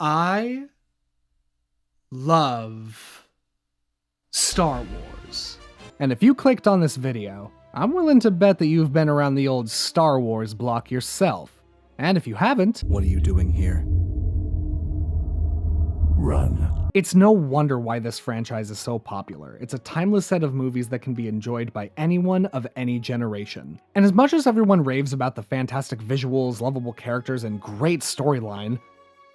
I love Star Wars. And if you clicked on this video, I'm willing to bet that you've been around the old Star Wars block yourself. And if you haven't, what are you doing here? Run. It's no wonder why this franchise is so popular. It's a timeless set of movies that can be enjoyed by anyone of any generation. And as much as everyone raves about the fantastic visuals, lovable characters, and great storyline,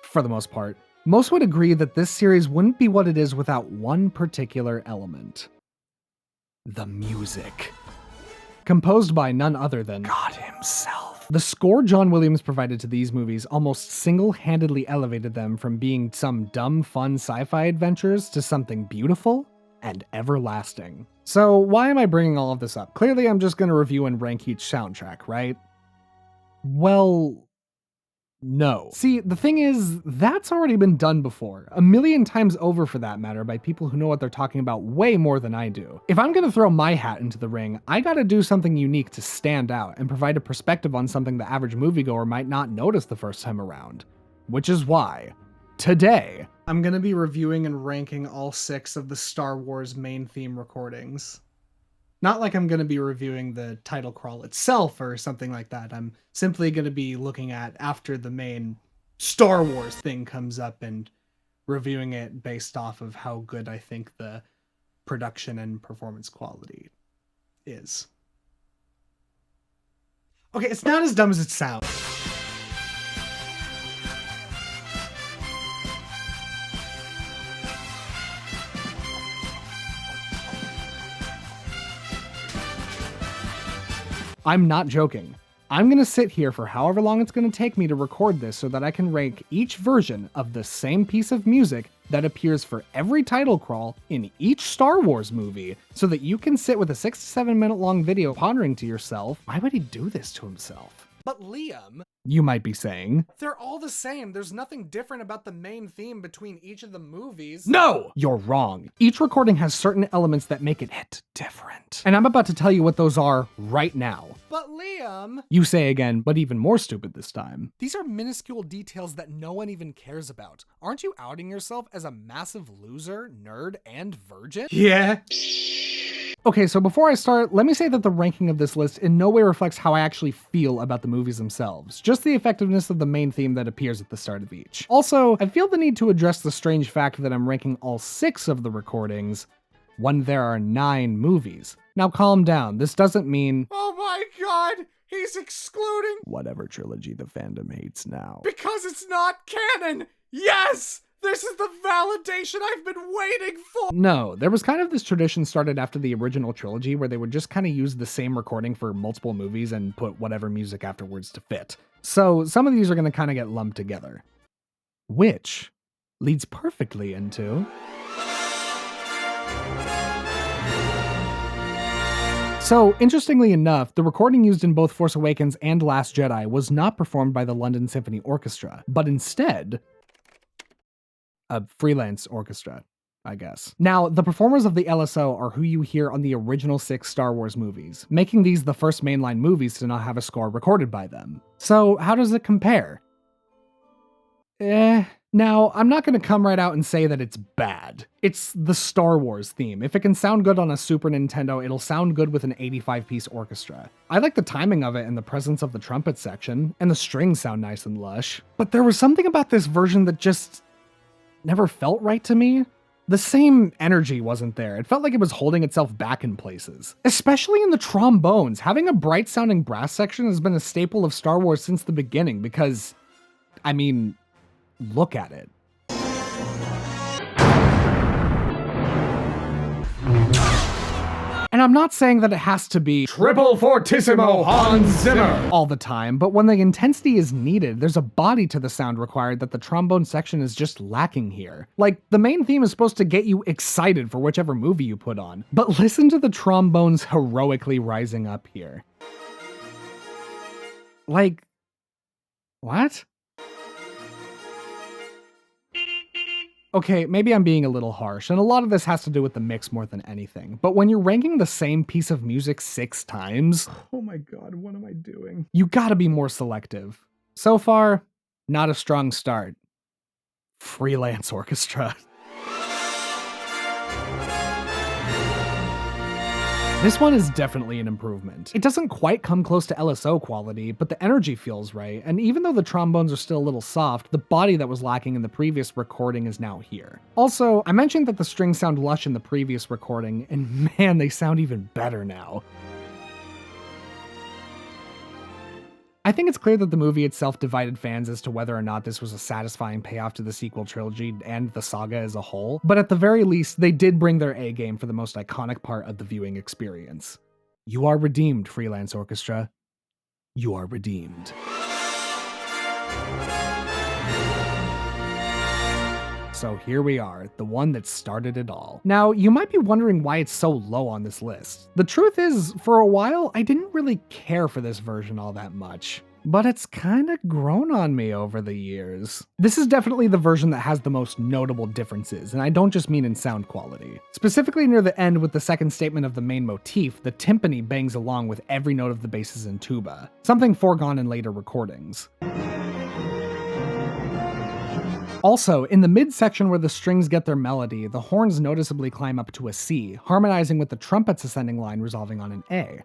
for the most part, most would agree that this series wouldn't be what it is without one particular element. The music. Composed by none other than God himself. The score John Williams provided to these movies almost single-handedly elevated them from being some dumb, fun sci-fi adventures to something beautiful and everlasting. So why am I bringing all of this up? Clearly I'm just going to review and rank each soundtrack, right? Well, no. See, the thing is, that's already been done before, a million times over for that matter, by people who know what they're talking about way more than I do. If I'm gonna throw my hat into the ring, I gotta do something unique to stand out and provide a perspective on something the average moviegoer might not notice the first time around. Which is why, today, I'm gonna be reviewing and ranking all 6 of the Star Wars main theme recordings. Not like I'm going to be reviewing the title crawl itself or something like that. I'm simply going to be looking at after the main Star Wars thing comes up and reviewing it based off of how good I think the production and performance quality is. Okay, it's not as dumb as it sounds. I'm not joking. I'm gonna sit here for however long it's gonna take me to record this so that I can rank each version of the same piece of music that appears for every title crawl in each Star Wars movie, so that you can sit with a 6 to 7 minute long video pondering to yourself, why would he do this to himself? But Liam, you might be saying, they're all the same. There's nothing different about the main theme between each of the movies. No! You're wrong. Each recording has certain elements that make it hit different. And I'm about to tell you what those are right now. But Liam, you say again, but even more stupid this time. These are minuscule details that no one even cares about. Aren't you outing yourself as a massive loser, nerd, and virgin? Yeah. Okay, so before I start, let me say that the ranking of this list in no way reflects how I actually feel about the movies themselves, just the effectiveness of the main theme that appears at the start of each. Also, I feel the need to address the strange fact that I'm ranking all 6 of the recordings when there are 9 movies. Now calm down, this doesn't mean, oh my god, he's excluding whatever trilogy the fandom hates now. Because it's not canon! Yes! This is the validation I've been waiting for! No, there was kind of this tradition started after the original trilogy where they would just kind of use the same recording for multiple movies and put whatever music afterwards to fit. So some of these are going to kind of get lumped together. Which leads perfectly into... So, interestingly enough, the recording used in both Force Awakens and Last Jedi was not performed by the London Symphony Orchestra, but instead a freelance orchestra, I guess. Now, the performers of the LSO are who you hear on the original 6 Star Wars movies, making these the first mainline movies to not have a score recorded by them. So, how does it compare? Now, I'm not going to come right out and say that it's bad. It's the Star Wars theme. If it can sound good on a Super Nintendo, it'll sound good with an 85-piece orchestra. I like the timing of it and the presence of the trumpet section, and the strings sound nice and lush. But there was something about this version that just never felt right to me. The same energy wasn't there. It felt like it was holding itself back in places. Especially in the trombones. Having a bright-sounding brass section has been a staple of Star Wars since the beginning because, I mean, look at it. And I'm not saying that it has to be triple fortissimo Hans Zimmer all the time, but when the intensity is needed, there's a body to the sound required that the trombone section is just lacking here. Like, the main theme is supposed to get you excited for whichever movie you put on, but listen to the trombones heroically rising up here. Like, what? Okay, maybe I'm being a little harsh, and a lot of this has to do with the mix more than anything, but when you're ranking the same piece of music 6 times, oh my god, what am I doing? You gotta be more selective. So far, not a strong start. Freelance orchestra. This one is definitely an improvement. It doesn't quite come close to LSO quality, but the energy feels right, and even though the trombones are still a little soft, the body that was lacking in the previous recording is now here. Also, I mentioned that the strings sound lush in the previous recording, and man, they sound even better now. I think it's clear that the movie itself divided fans as to whether or not this was a satisfying payoff to the sequel trilogy and the saga as a whole, but at the very least, they did bring their A game for the most iconic part of the viewing experience. You are redeemed, Freelance Orchestra. You are redeemed. So here we are, the one that started it all. Now, you might be wondering why it's so low on this list. The truth is, for a while, I didn't really care for this version all that much. But it's kinda grown on me over the years. This is definitely the version that has the most notable differences, and I don't just mean in sound quality. Specifically near the end with the second statement of the main motif, the timpani bangs along with every note of the basses and tuba, something foregone in later recordings. Also, in the midsection where the strings get their melody, the horns noticeably climb up to a C, harmonizing with the trumpet's ascending line resolving on an A.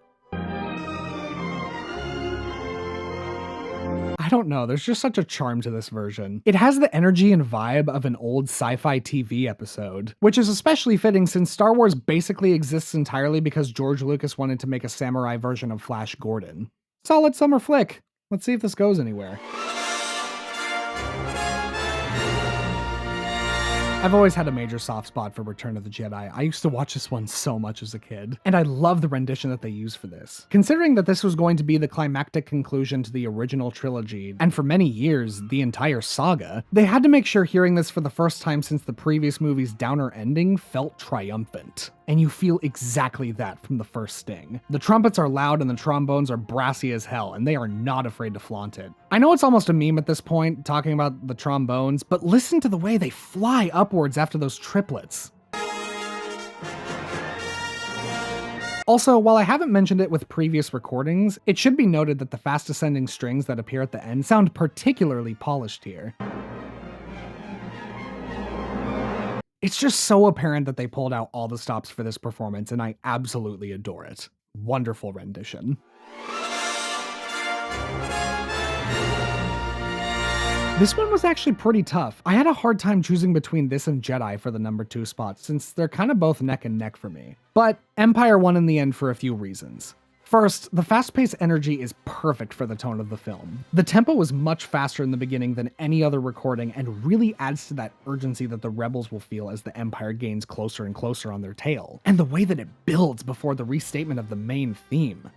I don't know, there's just such a charm to this version. It has the energy and vibe of an old sci-fi TV episode, which is especially fitting since Star Wars basically exists entirely because George Lucas wanted to make a samurai version of Flash Gordon. Solid summer flick. Let's see if this goes anywhere. I've always had a major soft spot for Return of the Jedi. I used to watch this one so much as a kid, and I love the rendition that they use for this. Considering that this was going to be the climactic conclusion to the original trilogy, and for many years, the entire saga, they had to make sure hearing this for the first time since the previous movie's downer ending felt triumphant. And you feel exactly that from the first sting. The trumpets are loud and the trombones are brassy as hell, and they are not afraid to flaunt it. I know it's almost a meme at this point, talking about the trombones, but listen to the way they fly upwards after those triplets. Also, while I haven't mentioned it with previous recordings, it should be noted that the fast ascending strings that appear at the end sound particularly polished here. It's just so apparent that they pulled out all the stops for this performance, and I absolutely adore it. Wonderful rendition. This one was actually pretty tough. I had a hard time choosing between this and Jedi for the number 2 spot, since they're kind of both neck and neck for me. But Empire won in the end for a few reasons. First, the fast-paced energy is perfect for the tone of the film. The tempo is much faster in the beginning than any other recording and really adds to that urgency that the rebels will feel as the Empire gains closer and closer on their tail, and the way that it builds before the restatement of the main theme.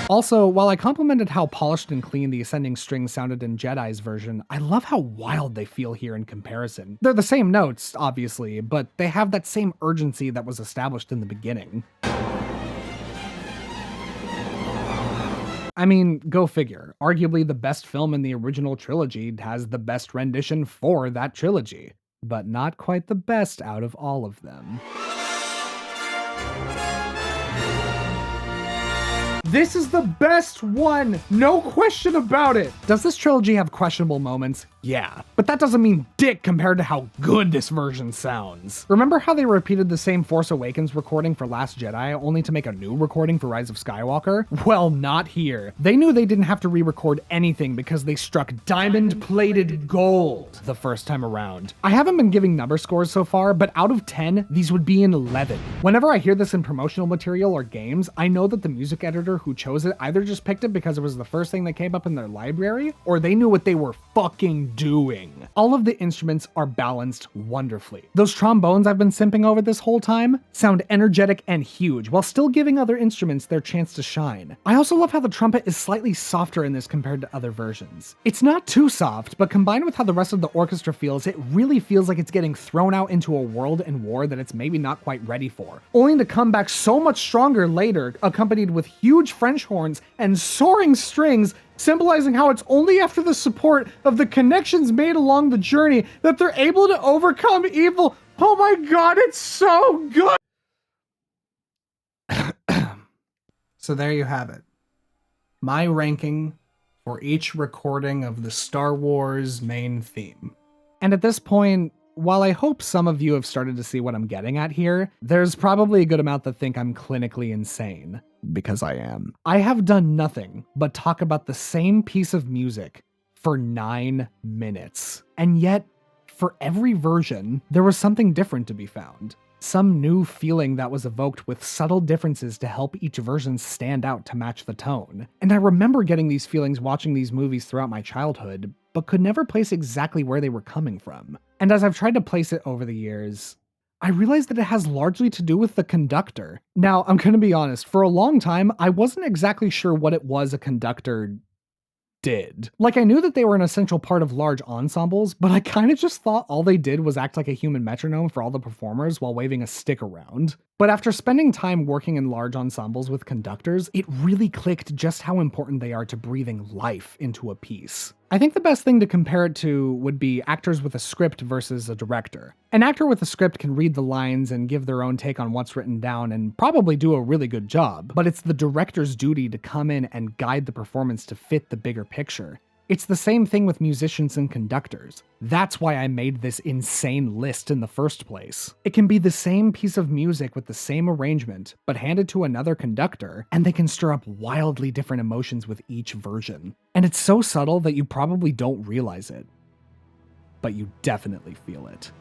Also, while I complimented how polished and clean the ascending strings sounded in Jedi's version, I love how wild they feel here in comparison. They're the same notes, obviously, but they have that same urgency that was established in the beginning. I mean, go figure. Arguably the best film in the original trilogy has the best rendition for that trilogy, but not quite the best out of all of them. This is the best one! No question about it! Does this trilogy have questionable moments? Yeah, but that doesn't mean dick compared to how good this version sounds. Remember how they repeated the same Force Awakens recording for Last Jedi, only to make a new recording for Rise of Skywalker? Well, not here. They knew they didn't have to re-record anything because they struck diamond-plated gold the first time around. I haven't been giving number scores so far, but out of 10, these would be an 11. Whenever I hear this in promotional material or games, I know that the music editor who chose it either just picked it because it was the first thing that came up in their library, or they knew what they were fucking doing. All of the instruments are balanced wonderfully. Those trombones I've been simping over this whole time sound energetic and huge, while still giving other instruments their chance to shine. I also love how the trumpet is slightly softer in this compared to other versions. It's not too soft, but combined with how the rest of the orchestra feels, it really feels like it's getting thrown out into a world and war that it's maybe not quite ready for, only to come back so much stronger later, accompanied with huge French horns and soaring strings, symbolizing how it's only after the support of the connections made along the journey that they're able to overcome evil. Oh my god, it's so good! So there you have it. My ranking for for each recording of the Star Wars main theme. And at this point, while I hope some of you have started to see what I'm getting at here, there's probably a good amount that think I'm clinically insane. Because I am. I have done nothing but talk about the same piece of music for 9 minutes. And yet, for every version, there was something different to be found. Some new feeling that was evoked with subtle differences to help each version stand out to match the tone. And I remember getting these feelings watching these movies throughout my childhood, but could never place exactly where they were coming from. And as I've tried to place it over the years, I realized that it has largely to do with the conductor. Now, I'm gonna be honest, for a long time, I wasn't exactly sure what it was a conductor did. Like, I knew that they were an essential part of large ensembles, but I kind of just thought all they did was act like a human metronome for all the performers while waving a stick around. But after spending time working in large ensembles with conductors, it really clicked just how important they are to breathing life into a piece. I think the best thing to compare it to would be actors with a script versus a director. An actor with a script can read the lines and give their own take on what's written down and probably do a really good job, but it's the director's duty to come in and guide the performance to fit the bigger picture. It's the same thing with musicians and conductors. That's why I made this insane list in the first place. It can be the same piece of music with the same arrangement, but handed to another conductor, and they can stir up wildly different emotions with each version. And it's so subtle that you probably don't realize it. But you definitely feel it.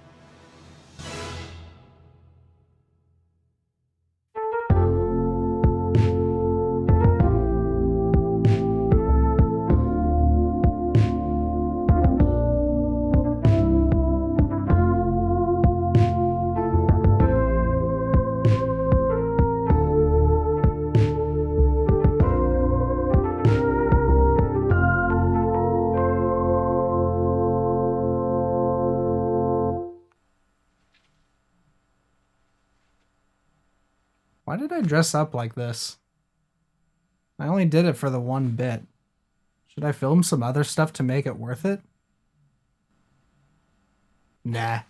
Why did I dress up like this? I only did it for the one bit. Should I film some other stuff to make it worth it? Nah.